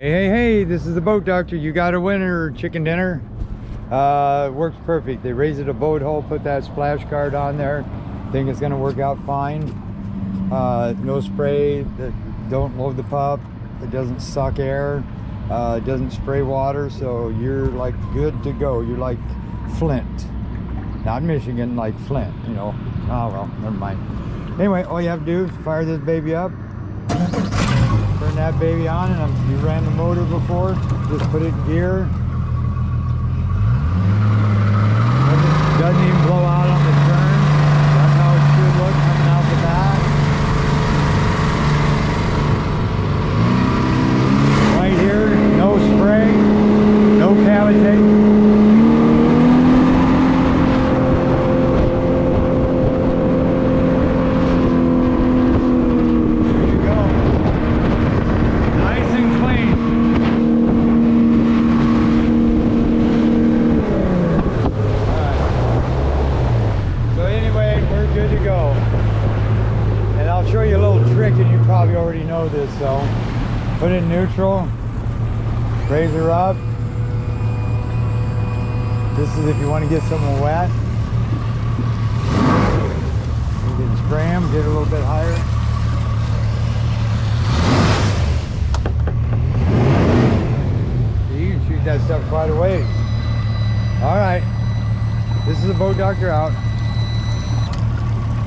Hey, this is the Boat Doctor. You got a winner, chicken dinner. Works perfect. They raise it a boat hole, put that splash guard on there. Think it's gonna work out fine. No spray, don't load the pup. It doesn't suck air. It doesn't spray water, so you're like good to go. You're like Flint. Not Michigan, like Flint, you know. Oh well, never mind. Anyway, all you have to do is fire this baby up. Turn that baby on, and you ran the motor before. Just put it in gear. Doesn't even blow out on the turn. That's how it should look coming out the back. Right here, no spray, no cavitate. Show you a little trick, and you probably already know this, so put it in neutral, raise her up. This is if you want to get someone wet. You can spray them, get a little bit higher. You can shoot that stuff quite a ways. All right, this is the Boat Doctor out.